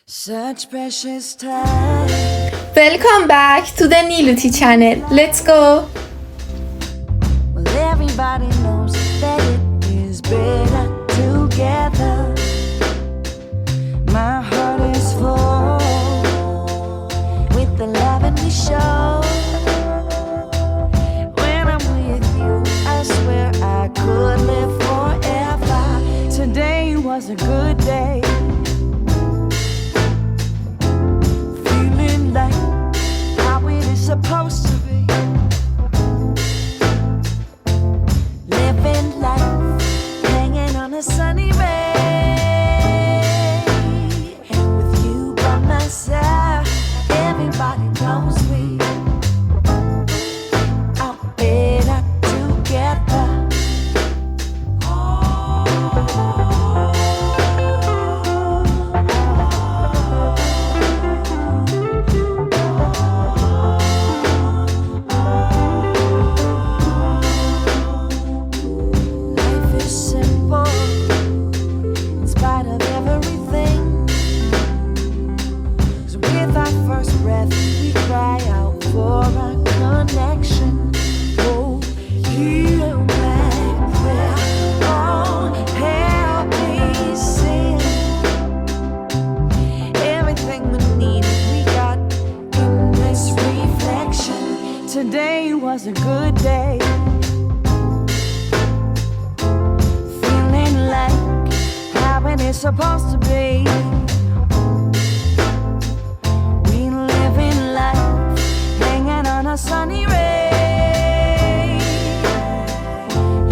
Such precious time. Welcome back to the Nilooty channel. Let's go! Well, everybody knows that it is better together. My heart is full with the love and we show. When I'm with you, I swear I could live forever. Today was a good day. Feeling like how it is supposed to be. Living life, hanging on a sunny ray. With you by my side, everybody knows we are better together. Life is simple in spite of everything. 'Cause with our first breath, we cry out for our connection. Oh, you and we're all happy sin. Everything we need, we got in this reflection. Today was a good day. Feeling like how it is supposed to be. We live in life, hanging on a sunny ray.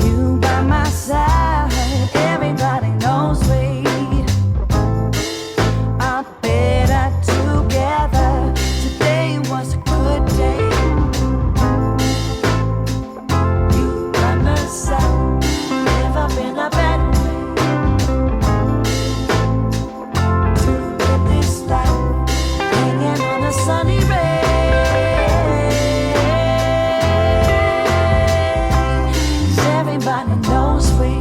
You by my side, everybody knows we are better together. Today was a good day. You by my side, never been a bad way. To live this life, hanging on a sunny ray. 'Cause everybody knows we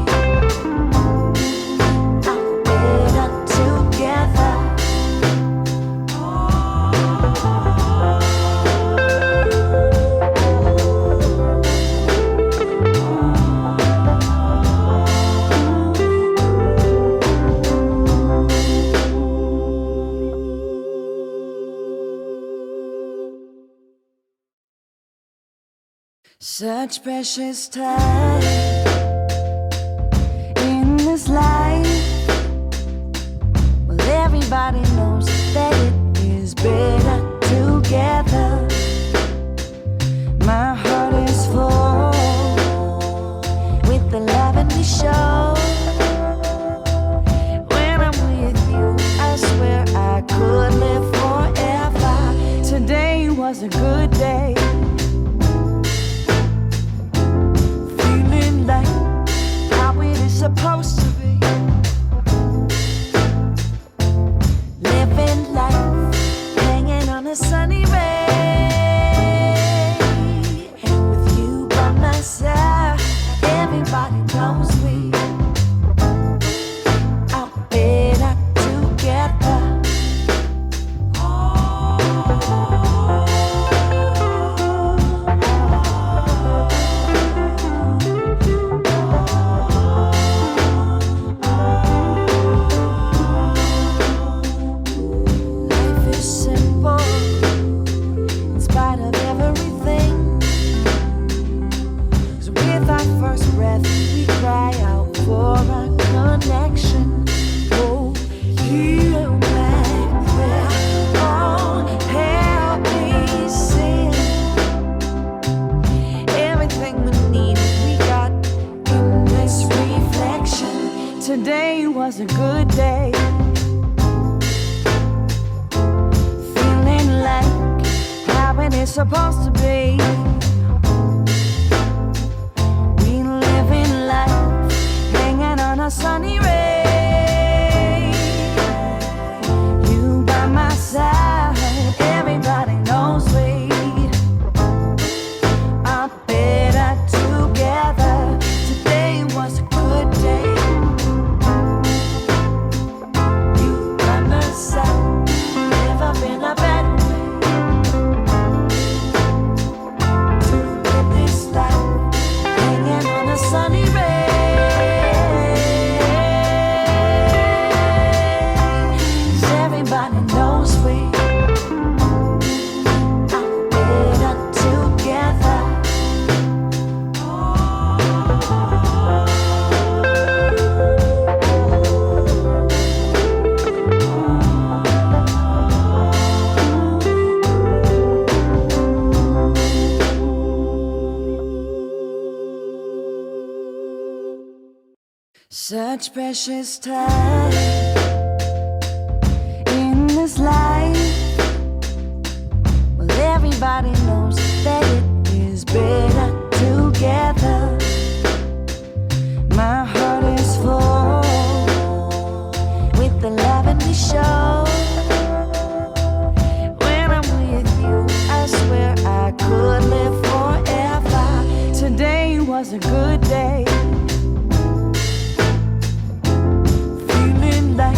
are better together. Such precious time in this life. Well, everybody knows that it is better together. My heart is full with the love and we show. When I'm with you, I swear I could live forever. Today was a good day. Feeling like how it is supposed to be. Living life, hanging on a sunny ray. With you by my side, everybody knows we are better together. Life is simple in spite of everything. 'Cause with our first breath, we cry out for our connection. Oh, you and we're all happy sin. Everything we need, we got in this reflection. Today was a good day. Feeling like how it is supposed to be. We live in life, hanging on a sunny ray. You by my side, everybody knows we are better together. Today was a good day. You by my side, Such precious time in this life. Well, everybody knows that it is better together. My heart is full with the love and we show. When I'm with you, I swear I could live forever. Today was a good day. Feeling like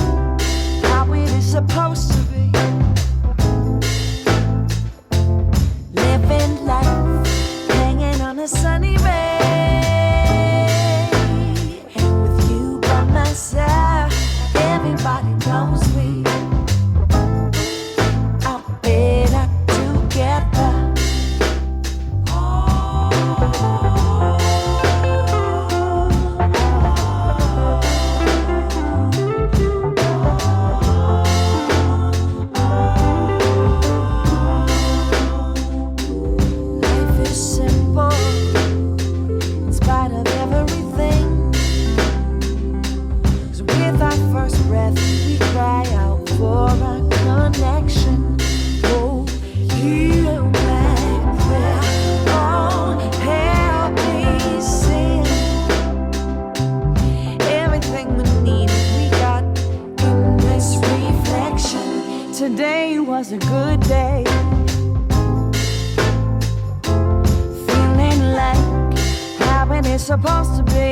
how it is supposed to be. Living life, hanging on a sunny ray. With you by my side, everybody knows we are better together. Life is simple in spite of everything. 'Cause with our first breath, we cry out for our connection. Oh, hear my prayer. Oh, help me sing. Everything we need, we got in this reflection. Today was a good day. Feeling like how it is supposed to be.